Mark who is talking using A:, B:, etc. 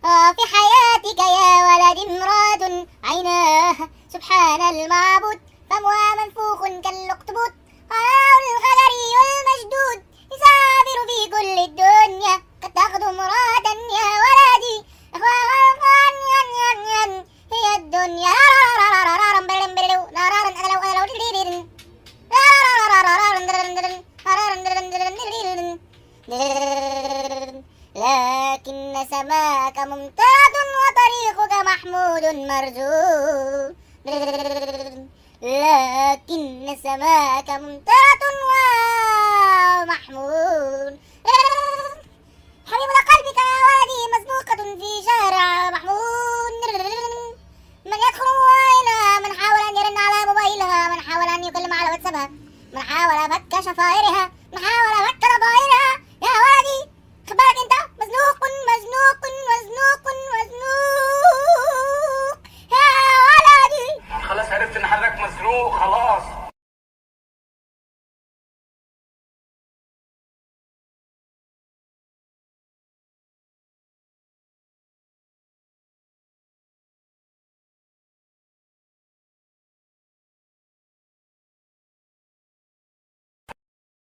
A: في حياتك يا ولد امرأة عيناها سبحان المعبود فمها منفوخ كالأخطبوط الخضري المشدود يسافر في كل الدنيا قد تأخذ امرأة يا ولدي هي الدنيا لكن سماك ممتاز وطريقك محمود مرجو لكن سماك ممتاز ومحمود حبيبة قلبك يا ولدي مسبوقة في شارع محمود من يدخل موبايلها من حاول أن يرن على موبايلها من حاول أن يكلم على واتسابها من حاول فك شفائرها من حاول فك ضفائرها يا ولدي خبرك انت مزنوق مزنوق مزنوق مزنوق يا ولدي
B: خلاص عرفت ان حضرتك مزنوق خلاص.